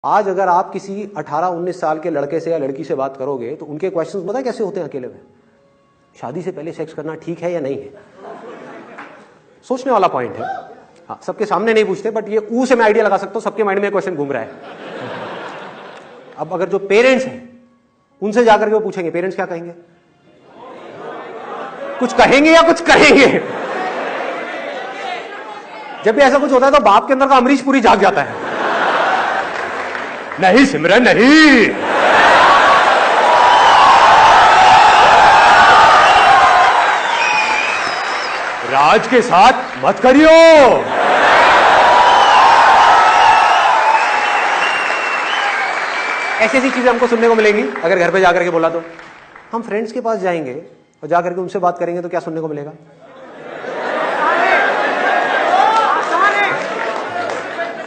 आज अगर आप किसी 18-19 साल के लड़के से या लड़की से बात करोगे तो उनके क्वेश्चंस पता है कैसे होते हैं अकेले में? शादी से पहले सेक्स करना ठीक है या नहीं है? सोचने वाला पॉइंट है। हाँ, सबके सामने नहीं पूछते, बट ये ऊ से मैं आइडिया लगा सकता हूं सबके माइंड में क्वेश्चन घूम रहा है। अब अगर जो पेरेंट्स हैं उनसे जाकर के वो पूछेंगे, पेरेंट्स क्या कहेंगे? कुछ कहेंगे या कुछ करेंगे? जब भी ऐसा कुछ होता है तो बाप के अंदर का अमरीश पुरी जाग जाता है। नहीं सिमरन नहीं, राज के साथ मत करियो। ऐसी ऐसी चीजें हमको सुनने को मिलेंगी अगर घर पे जाकर के बोला तो। हम फ्रेंड्स के पास जाएंगे और जाकर के उनसे बात करेंगे तो क्या सुनने को मिलेगा?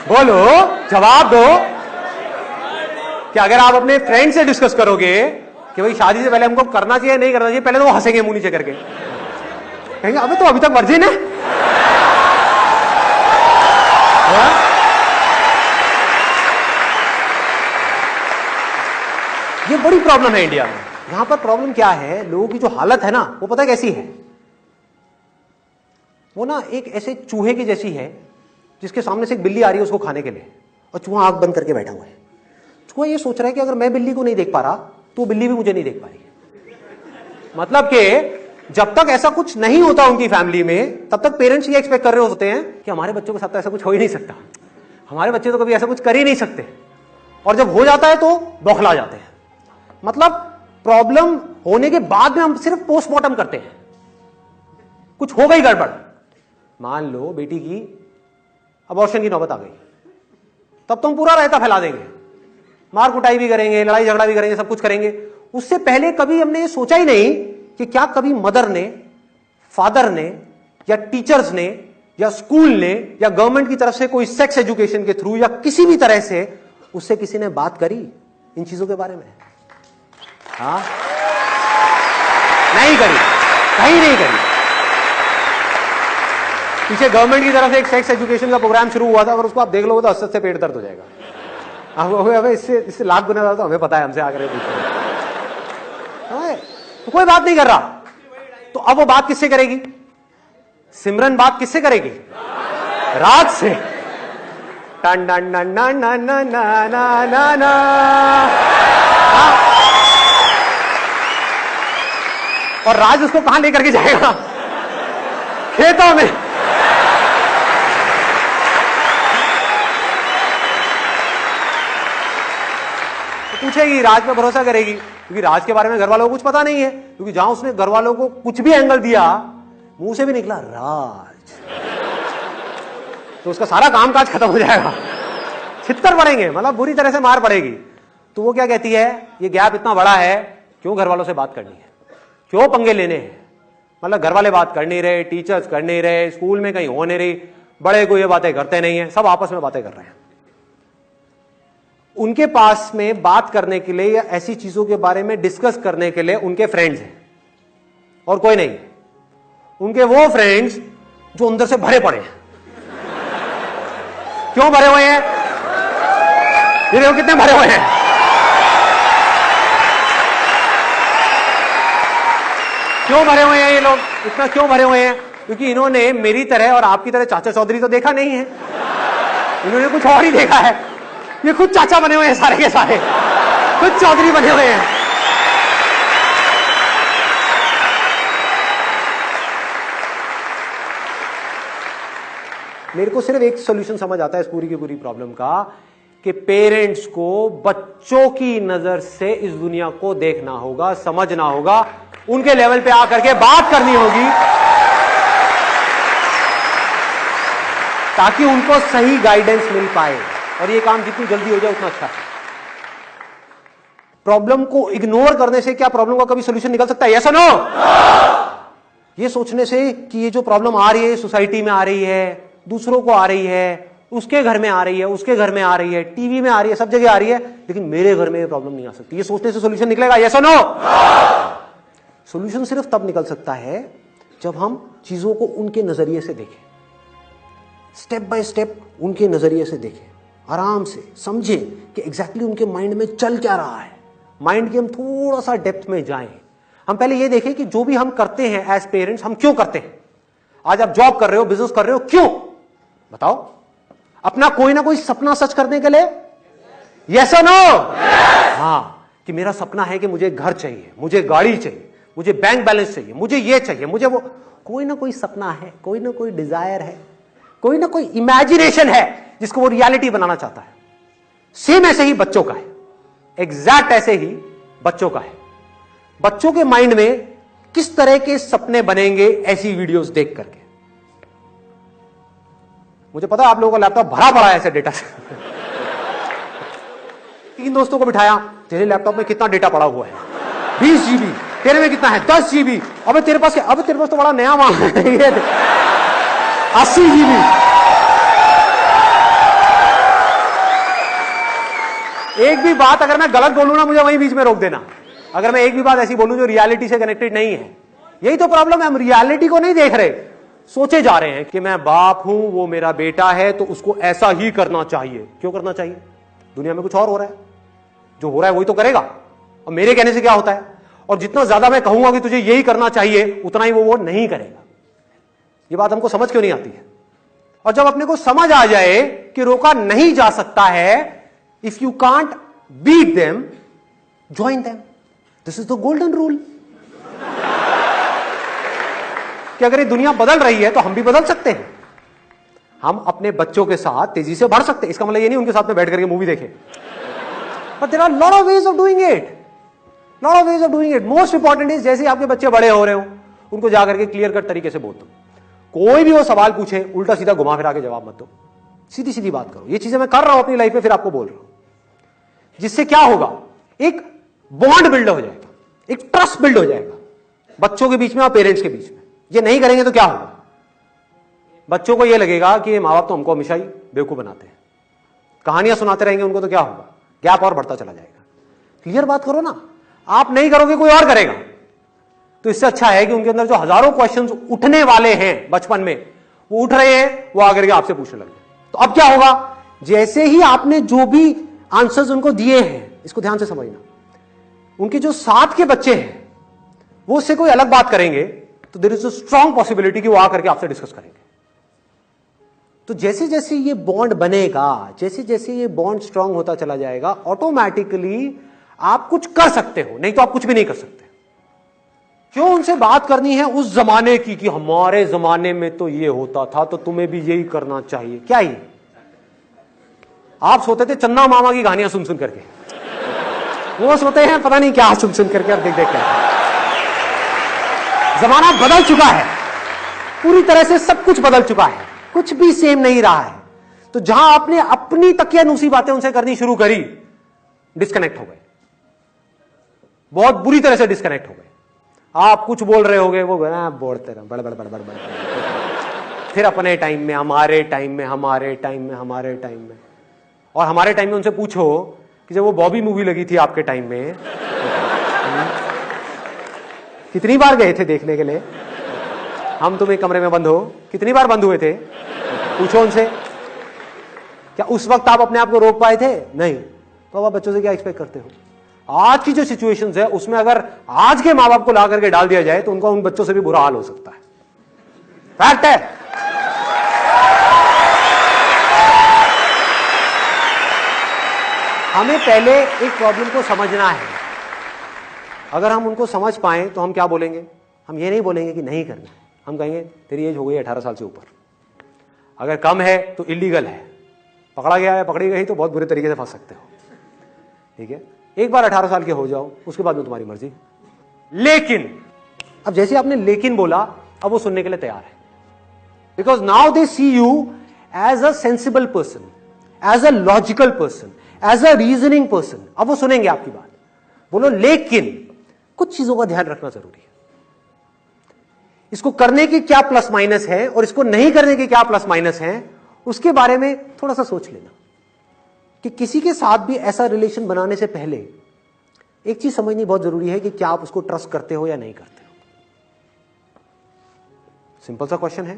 बोलो, जवाब दो। क्या अगर आप अपने फ्रेंड से डिस्कस करोगे कि भाई शादी से पहले हमको करना चाहिए नहीं करना चाहिए, पहले तो वो हंसेंगे मुंह नीचे करके, कहेंगे अबे तो अभी तक वर्जिन है। ये बड़ी प्रॉब्लम है इंडिया में। यहां पर प्रॉब्लम क्या है, लोगों की जो हालत है ना वो पता है कैसी है? वो ना एक ऐसे चूहे की जैसी है जिसके सामने से एक बिल्ली आ रही है उसको खाने के लिए, और चूहा आंख बंद करके बैठा हुआ है। चूहा ये सोच रहा है कि अगर मैं बिल्ली को नहीं देख पा रहा तो बिल्ली भी मुझे नहीं देख पा रही है। मतलब कि जब तक ऐसा कुछ नहीं होता उनकी फैमिली में, तब तक पेरेंट्स ये एक्सपेक्ट कर रहे होते हैं कि हमारे बच्चों के साथ तो ऐसा कुछ हो ही नहीं सकता, हमारे बच्चे तो कभी ऐसा कुछ कर ही नहीं सकते, और जब हो जाता है तो बौखला जाते हैं। मतलब प्रॉब्लम होने के बाद में हम सिर्फ पोस्टमार्टम करते हैं। कुछ हो गई गड़बड़, मान लो बेटी की अबॉर्शन की नौबत आ गई, तब तो हम पूरा रायता फैला देंगे, मार कुटाई भी करेंगे, लड़ाई झगड़ा भी करेंगे, सब कुछ करेंगे। उससे पहले कभी हमने ये सोचा ही नहीं कि क्या कभी मदर ने, फादर ने, या टीचर्स ने, या स्कूल ने, या गवर्नमेंट की तरफ से कोई सेक्स एजुकेशन के थ्रू या किसी भी तरह से उससे किसी ने बात करी इन चीजों के बारे में? हाँ, नहीं करी, कहीं नहीं करी। पीछे गवर्नमेंट की तरफ से एक सेक्स एजुकेशन का प्रोग्राम शुरू हुआ था, अगर उसको आप देख लोगे तो हंसते से पेट दर्द हो जाएगा। अब इससे लाख गुना ज्यादा तो हमें पता है, हमसे आकर पूछो। तो कोई बात नहीं कर रहा, तो अब वो बात किससे करेगी? सिमरन बात किससे करेगी? राज से। टन टन टन टन टन टन टन। और राज उसको कहां लेकर के जाएगा? खेतों में। पूछेगी, राज पे भरोसा करेगी, क्योंकि राज के बारे में घर वालों को कुछ पता नहीं है, क्योंकि जहां उसने घर वालों को कुछ भी एंगल दिया, मुंह से भी निकला राज, तो उसका सारा कामकाज खत्म हो जाएगा, छित्तर पड़ेंगे, मतलब बुरी तरह से मार पड़ेगी। तो वो क्या कहती है, ये गैप इतना बड़ा है, क्यों घर वालों से बात करनी है, क्यों पंगे लेने हैं? मतलब घर वाले बात कर नहीं रहे, टीचर्स कर नहीं रहे, स्कूल में कहीं हो नहीं रही, बड़े को ये बातें करते नहीं है, सब आपस में बातें कर रहे हैं। उनके पास में बात करने के लिए या ऐसी चीजों के बारे में डिस्कस करने के लिए उनके फ्रेंड्स हैं और कोई नहीं। उनके वो फ्रेंड्स जो अंदर से भरे पड़े हैं। क्यों भरे हुए हैं? ये देखो कितने भरे हुए हैं। क्यों भरे हुए हैं ये लोग? इतना क्यों भरे हुए हैं? क्योंकि इन्होंने मेरी तरह और आपकी तरह चाचा चौधरी तो देखा नहीं है, इन्होंने कुछ और ही देखा है। ये खुद चाचा बने हुए हैं सारे के सारे, खुद चौधरी बने हुए हैं। मेरे को सिर्फ एक सॉल्यूशन समझ आता है इस पूरी की पूरी प्रॉब्लम का, कि पेरेंट्स को बच्चों की नजर से इस दुनिया को देखना होगा, समझना होगा, उनके लेवल पे आकर के बात करनी होगी, ताकि उनको सही गाइडेंस मिल पाए, और ये काम जितनी जल्दी हो जाए उतना अच्छा है। प्रॉब्लम को इग्नोर करने से क्या प्रॉब्लम का कभी सॉल्यूशन निकल सकता है? यस और नो? ये सोचने से कि ये जो प्रॉब्लम आ रही है सोसाइटी में आ रही है, दूसरों को आ रही है, उसके घर में आ रही है, उसके घर में आ रही है, टीवी में आ रही है, सब जगह आ रही है, लेकिन मेरे घर में ये प्रॉब्लम नहीं आ सकती, ये सोचने से सॉल्यूशन निकलेगा? यस और नो? सॉल्यूशन सिर्फ तब निकल सकता है जब हम चीजों को उनके नजरिए से देखें, स्टेप बाय स्टेप उनके नजरिए से देखें। आराम से समझें कि एग्जैक्टली उनके माइंड में चल क्या रहा है, माइंड की हम थोड़ा सा डेप्थ में जाएं। हम पहले ये देखें कि जो भी हम करते हैं एज पेरेंट्स, हम क्यों करते हैं। आज आप जॉब कर रहे हो, बिजनेस कर रहे हो, क्यों बताओ? अपना कोई ना कोई सपना सच करने के लिए, यस और नो? हाँ, कि मेरा सपना है कि मुझे घर चाहिए, मुझे गाड़ी चाहिए, मुझे बैंक बैलेंस चाहिए, मुझे ये चाहिए, मुझे वो। कोई ना कोई सपना है, कोई ना कोई डिजायर है, कोई ना कोई इमेजिनेशन है जिसको वो रियलिटी बनाना चाहता है। सेम ऐसे ही बच्चों का है, एग्जैक्ट ऐसे ही बच्चों का है। बच्चों के माइंड में किस तरह के सपने बनेंगे ऐसी वीडियोस देख करके। मुझे पता है आप लोगों का लैपटॉप भरा पड़ा है ऐसे डेटा से। 3 दोस्तों को बिठाया, तेरे लैपटॉप में कितना डेटा पड़ा हुआ है? 20 GB। तेरे में कितना है? 10 GB। अबे तेरे पास क्या? अबे तेरे पास तो बड़ा नया माल है। 80 GB। एक भी बात अगर मैं गलत बोलूं ना, मुझे वहीं बीच में रोक देना। अगर मैं एक भी बात ऐसी बोलूं जो रियलिटी से कनेक्टेड नहीं है। यही तो प्रॉब्लम है, हम रियलिटी को नहीं देख रहे, सोचे जा रहे हैं कि मैं बाप हूं, वो मेरा बेटा है तो उसको ऐसा ही करना चाहिए। क्यों करना चाहिए? दुनिया में कुछ और हो रहा है, जो हो रहा है वही तो करेगा। और मेरे कहने से क्या होता है? और जितना ज्यादा मैं कहूंगा कि तुझे यही करना चाहिए, उतना ही वो नहीं करेगा। ये बात हमको समझ क्यों नहीं आती है? और जब अपने को समझ आ जाए कि रोका नहीं जा सकता है, if you can't beat them, join them. This is the golden rule. कि अगर ये दुनिया बदल रही है तो हम भी बदल सकते हैं। हम अपने बच्चों के साथ तेजी से बढ़ सकते हैं। इसका मतलब ये नहीं उनके साथ में बैठ करके मूवी देखें, but there are lot of ways of doing it, lot of ways of doing it. Most important is, जैसे आपके बच्चे बड़े हो रहे हो, उनको जाकर के क्लियर कट तरीके से बोल दो। कोई भी वो सवाल पूछे, उल्टा सीधा घुमा फिरा के जवाब मत दो, सीधी सीधी बात करो। ये चीजें मैं कर रहा हूं अपनी लाइफ में, फिर आपको बोल रहा हूं। जिससे क्या होगा? एक बॉन्ड बिल्ड हो जाएगा, एक ट्रस्ट बिल्ड हो जाएगा बच्चों के बीच में और पेरेंट्स के बीच में। ये नहीं करेंगे तो क्या होगा? बच्चों को ये लगेगा कि माँ बाप तो हमको हमेशा ही बेवकूफ बनाते हैं, कहानियां सुनाते रहेंगे उनको, तो क्या होगा? गैप और बढ़ता चला जाएगा। क्लियर बात करो ना। आप नहीं करोगे, कोई और करेगा। तो इससे अच्छा है कि उनके अंदर जो हजारों क्वेश्चंस उठने वाले हैं बचपन में, वो उठ रहे हैं, वो आकर के आपसे पूछने लगे। तो अब क्या होगा? जैसे ही आपने जो भी आंसर्स उनको दिए हैं, इसको ध्यान से समझना, उनके जो साथ के बच्चे हैं वो उससे कोई अलग बात करेंगे तो there is a strong possibility कि वो आकर के आपसे डिस्कस करेंगे। तो जैसे जैसे ये बॉन्ड बनेगा, जैसे जैसे ये बॉन्ड स्ट्रांग होता चला जाएगा, ऑटोमेटिकली आप कुछ कर सकते हो, नहीं तो आप कुछ भी नहीं कर सकते। क्यों उनसे बात करनी है उस जमाने की कि हमारे जमाने में तो ये होता था तो तुम्हें भी यही करना चाहिए? क्या ही आप सोते थे चन्ना मामा की कहानियां सुन सुन करके, वो सोते हैं पता नहीं क्या सुन सुन करके और देख देख कर। जमाना बदल चुका है, पूरी तरह से सब कुछ बदल चुका है, कुछ भी सेम नहीं रहा है। तो जहां आपने अपनी तकियानूसी बातें उनसे करनी शुरू करी, डिस्कनेक्ट हो गए, बहुत बुरी तरह से डिस्कनेक्ट हो गए। आप कुछ बोल रहे होगे, वो बोलते रहे बड़ बड़ बड़ बड़ बड़, फिर अपने टाइम में, हमारे टाइम में, हमारे टाइम में, हमारे टाइम में। और हमारे टाइम में उनसे पूछो कि जब वो बॉबी मूवी लगी थी आपके टाइम में, कितनी बार गए थे देखने के लिए? हम तुम एक कमरे में बंद हो, कितनी बार बंद हुए थे? पूछो उनसे। क्या उस वक्त आप अपने आप को रोक पाए थे? नहीं। तो आप बच्चों से क्या एक्सपेक्ट करते हो? आज की जो सिचुएशंस है उसमें अगर आज के माँ बाप को ला करके डाल दिया जाए तो उनका उन बच्चों से भी बुरा हाल हो सकता है। फैक्ट है। हमें पहले एक प्रॉब्लम को समझना है। अगर हम उनको समझ पाए तो हम क्या बोलेंगे? हम ये नहीं बोलेंगे कि नहीं करना है, हम कहेंगे तेरी एज हो गई 18 साल से ऊपर, अगर कम है तो इलीगल है, पकड़ा गया है, पकड़ी गई तो बहुत बुरे तरीके से फंस सकते हो। ठीक है, एक बार 18 साल के हो जाओ, उसके बाद में तुम्हारी मर्जी। लेकिन अब जैसे आपने लेकिन बोला, अब वो सुनने के लिए तैयार है, because now they see you as a sensible person, as a logical person, as a reasoning person. अब वो सुनेंगे आपकी बात। बोलो लेकिन कुछ चीजों का ध्यान रखना जरूरी है, इसको करने के क्या प्लस माइनस है और इसको नहीं करने के क्या प्लस माइनस है, उसके बारे में थोड़ा सा सोच लेना। कि किसी के साथ भी ऐसा रिलेशन बनाने से पहले एक चीज समझनी बहुत जरूरी है कि क्या आप उसको ट्रस्ट करते हो या नहीं करते हो। सिंपल सा क्वेश्चन है।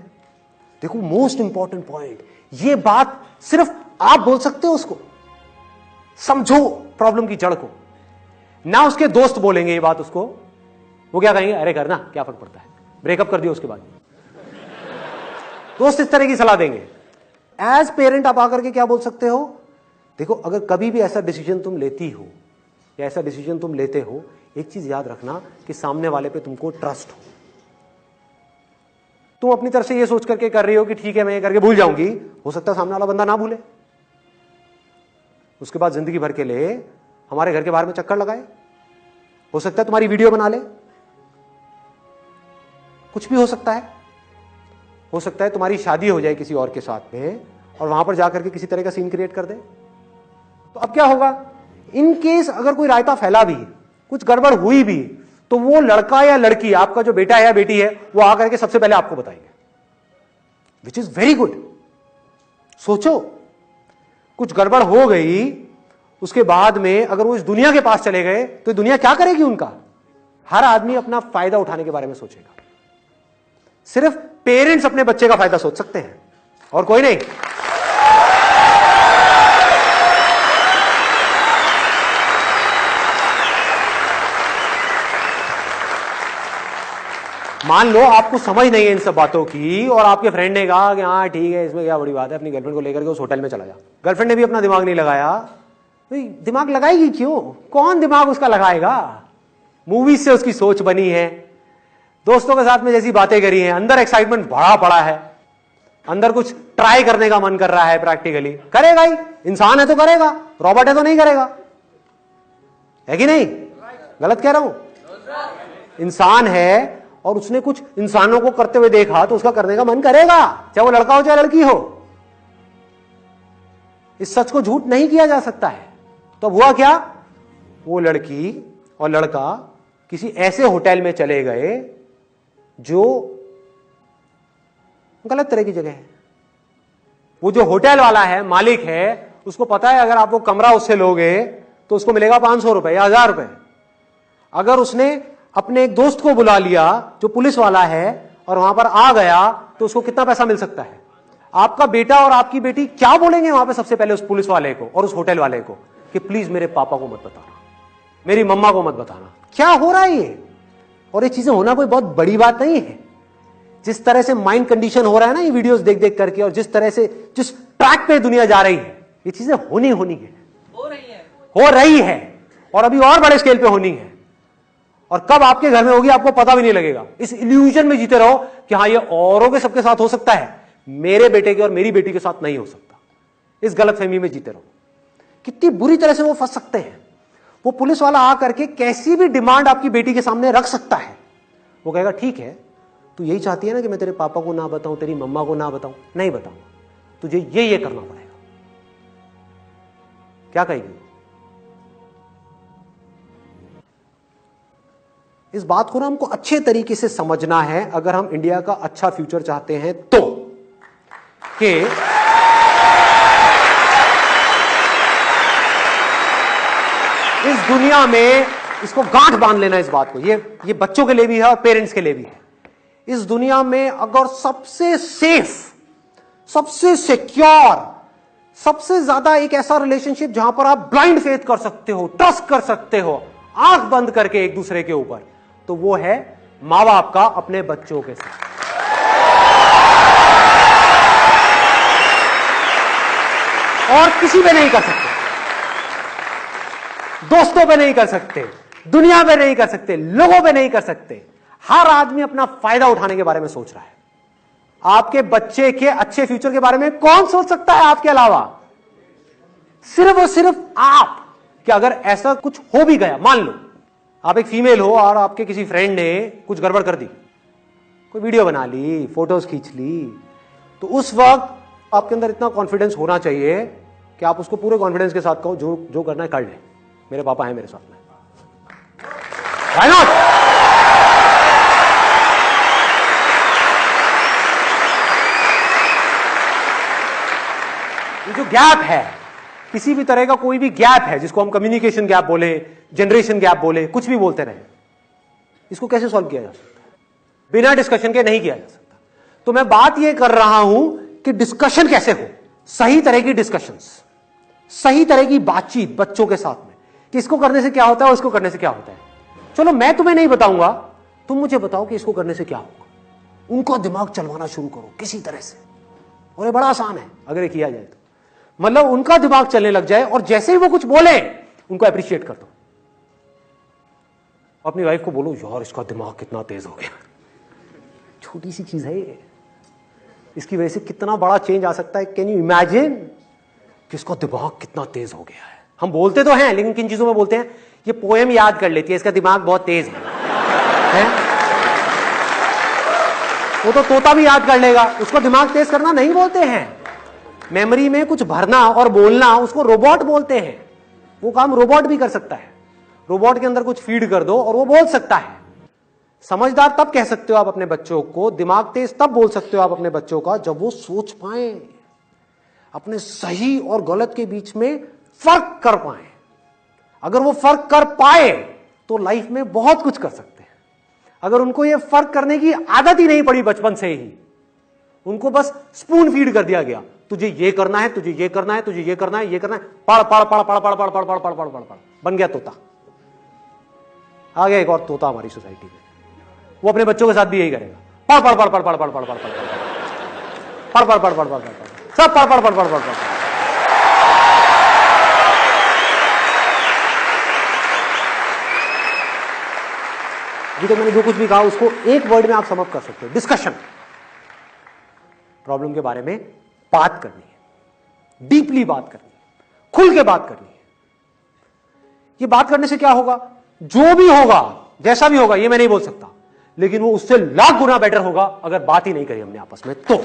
देखो मोस्ट इंपॉर्टेंट पॉइंट, ये बात सिर्फ आप बोल सकते हो उसको, समझो प्रॉब्लम की जड़ को, ना उसके दोस्त बोलेंगे ये बात उसको। वो क्या कहेंगे, अरे करना क्या फर्क पड़ता है, ब्रेकअप कर दिया उसके बाद। दोस्त इस तरह की सलाह देंगे। एज पेरेंट आप आकर के क्या बोल सकते हो, देखो अगर कभी भी ऐसा डिसीजन तुम लेती हो या ऐसा डिसीजन तुम लेते हो, एक चीज याद रखना कि सामने वाले पे तुमको ट्रस्ट हो। तुम अपनी तरफ से ये सोच करके कर रही हो कि ठीक है मैं ये करके भूल जाऊंगी, हो सकता है सामने वाला बंदा ना भूले, उसके बाद जिंदगी भर के लिए हमारे घर के बाहर में चक्कर लगाए, हो सकता है तुम्हारी वीडियो बना ले, कुछ भी हो सकता है। हो सकता है तुम्हारी शादी हो जाए किसी और के साथ में और वहां पर जाकर के किसी तरह का सीन क्रिएट कर दे। तो अब क्या होगा, इन केस अगर कोई रायता फैला भी, कुछ गड़बड़ हुई भी, तो वो लड़का या लड़की, आपका जो बेटा है या बेटी है, वो आकर के सबसे पहले आपको बताएंगे, विच इज वेरी गुड। सोचो कुछ गड़बड़ हो गई, उसके बाद में अगर वो इस दुनिया के पास चले गए तो दुनिया क्या करेगी उनका। हर आदमी अपना फायदा उठाने के बारे में सोचेगा, सिर्फ पेरेंट्स अपने बच्चे का फायदा सोच सकते हैं और कोई नहीं। मान लो आपको समझ नहीं है इन सब बातों की और आपके फ्रेंड ने कहा कि हाँ ठीक है इसमें क्या बड़ी बात है, अपनी गर्लफ्रेंड को लेकर के उस होटल में चला जा। गर्लफ्रेंड ने भी अपना दिमाग नहीं लगाया, दिमाग लगाएगी क्यों, कौन दिमाग उसका लगाएगा। मूवीज से उसकी सोच बनी है, दोस्तों के साथ में जैसी बातें करी हैं, अंदर एक्साइटमेंट भरा पड़ा है, अंदर कुछ ट्राई करने का मन कर रहा है, प्रैक्टिकली करेगा ही, इंसान है तो करेगा, रॉबोट है तो नहीं करेगा, है कि नहीं। गलत कह रहा हूं, इंसान है और उसने कुछ इंसानों को करते हुए देखा तो उसका करने का मन करेगा, चाहे वो लड़का हो चाहे लड़की हो। इस सच को झूठ नहीं किया जा सकता है। तो हुआ क्या, वो लड़की और लड़का किसी ऐसे होटल में चले गए जो गलत तरह की जगह है। वो जो होटल वाला है, मालिक है, उसको पता है अगर आप वो कमरा उससे लोगे तो उसको मिलेगा 500 रुपए या 1000 रुपए। अगर उसने अपने एक दोस्त को बुला लिया जो पुलिस वाला है और वहां पर आ गया तो उसको कितना पैसा मिल सकता है। आपका बेटा और आपकी बेटी क्या बोलेंगे वहां पे सबसे पहले उस पुलिस वाले को और उस होटल वाले को कि प्लीज मेरे पापा को मत बताना, मेरी मम्मा को मत बताना। क्या हो रहा है ये, और ये चीजें होना कोई बहुत बड़ी बात नहीं है। जिस तरह से माइंड कंडीशन हो रहा है ना ये वीडियोस देख देख करके, और जिस तरह से जिस ट्रैक पे दुनिया जा रही है, ये चीजें होनी है, हो रही है और अभी और बड़े स्केल पे होनी है। और कब आपके घर में होगी आपको पता भी नहीं लगेगा। इस इल्यूजन में जीते रहो कि हाँ ये औरों के सबके साथ हो सकता है, मेरे बेटे के और मेरी बेटी के साथ नहीं हो सकता। इस गलतफहमी में जीते रहो। कितनी बुरी तरह से वो फंस सकते हैं। वो पुलिस वाला आकर के कैसी भी डिमांड आपकी बेटी के सामने रख सकता है। वो कहेगा ठीक है तू यही चाहती है ना कि मैं तेरे पापा को ना बताऊं, तेरी मम्मा को ना बताऊं, नहीं बताऊंगा, तुझे ये करना पड़ेगा। क्या कहेगी। इस बात को ना हमको अच्छे तरीके से समझना है अगर हम इंडिया का अच्छा फ्यूचर चाहते हैं तो, कि इस दुनिया में, इसको गांठ बांध लेना इस बात को, ये बच्चों के लिए भी है और पेरेंट्स के लिए भी है। इस दुनिया में अगर सबसे सेफ, सबसे सिक्योर, सबसे ज्यादा एक ऐसा रिलेशनशिप जहां पर आप ब्लाइंड फेथ कर सकते हो, ट्रस्ट कर सकते हो आंख बंद करके एक दूसरे के ऊपर, तो वो है मां बाप का अपने बच्चों के साथ। और किसी पे नहीं कर सकते, दोस्तों पे नहीं कर सकते, दुनिया पे नहीं कर सकते, लोगों पे नहीं कर सकते। हर आदमी अपना फायदा उठाने के बारे में सोच रहा है। आपके बच्चे के अच्छे फ्यूचर के बारे में कौन सोच सकता है आपके अलावा? सिर्फ और सिर्फ आप। कि अगर ऐसा कुछ हो भी गया, मान लो आप एक फीमेल हो और आपके किसी फ्रेंड ने कुछ गड़बड़ कर दी, कोई वीडियो बना ली, फोटोज खींच ली, तो उस वक्त आपके अंदर इतना कॉन्फिडेंस होना चाहिए कि आप उसको पूरे कॉन्फिडेंस के साथ कहो जो करना है कर ले, मेरे पापा हैं मेरे साथ में। Why not? ये जो गैप है, किसी भी तरह का कोई भी गैप है जिसको हम कम्युनिकेशन गैप बोले, जनरेशन गैप बोले, कुछ भी बोलते रहे, इसको कैसे सॉल्व किया जा सकता है? बिना डिस्कशन के नहीं किया जा सकता। तो मैं बात यह कर रहा हूं कि डिस्कशन कैसे हो, सही तरह की डिस्कशंस, सही तरह की बातचीत बच्चों के साथ में कि इसको करने से क्या होता है और इसको करने से क्या होता है। चलो मैं तुम्हें नहीं बताऊंगा, तुम मुझे बताओ कि इसको करने से क्या होगा। उनका दिमाग चलवाना शुरू करो किसी तरह से, और ये बड़ा आसान है अगर ये किया जाए तो। मतलब उनका दिमाग चलने लग जाए और जैसे ही वो कुछ बोले उनको अप्रिशिएट कर दो। अपनी वाइफ को बोलो, यार इसका दिमाग कितना तेज हो गया। छोटी सी चीज है ये, इसकी वजह से कितना बड़ा चेंज आ सकता है। कैन यू इमेजिन कि इसका दिमाग कितना तेज हो गया है। हम बोलते तो हैं, लेकिन किन चीजों में बोलते हैं, ये पोएम याद कर लेती है, इसका दिमाग बहुत तेज है? वो तो तोता भी याद कर लेगा, उसको दिमाग तेज करना नहीं बोलते हैं। मेमोरी में कुछ भरना और बोलना, उसको रोबोट बोलते हैं। वो काम रोबोट भी कर सकता है। रोबोट के अंदर कुछ फीड कर दो और वो बोल सकता है। समझदार तब कह सकते हो आप अपने बच्चों को, दिमाग तेज तब बोल सकते हो आप अपने बच्चों का जब वो सोच पाए, अपने सही और गलत के बीच में फर्क कर पाए। अगर वो फर्क कर पाए तो लाइफ में बहुत कुछ कर सकते हैं। अगर उनको ये फर्क करने की आदत ही नहीं पड़ी बचपन से ही, उनको बस स्पून फीड कर दिया गया, तुझे ये करना है, तुझे ये करना है, तुझे ये करना है, ये करना है, पढ़ पढ़ पढ़ पढ़ पढ़ पढ़ पढ़ पढ़ पढ़ पढ़ पढ़ पढ़, बन गया तोता। आ गया एक और तोता हमारी सोसाइटी में, वो अपने बच्चों के साथ भी यही करेगा। पढ़ पढ़ पढ़ पढ़ पढ़ पढ़ पढ़ पढ़ पढ़ पढ़ पढ़ पढ़ पढ़ पढ़ पढ़ सब पढ़ पढ़ पढ़ पढ़ पढ़ पढ़। अभी तो मैंने जो कुछ भी कहा उसको एक वर्ड में आप समझ कर सकते हो, डिस्कशन। प्रॉब्लम के बारे में बात करनी है, डीपली बात करनी है, खुल के बात करनी है। ये बात करने से क्या होगा, जो भी होगा, जैसा भी होगा, ये मैं नहीं बोल सकता, लेकिन वो उससे लाख गुना बेटर होगा अगर बात ही नहीं करी हमने आपस में तो।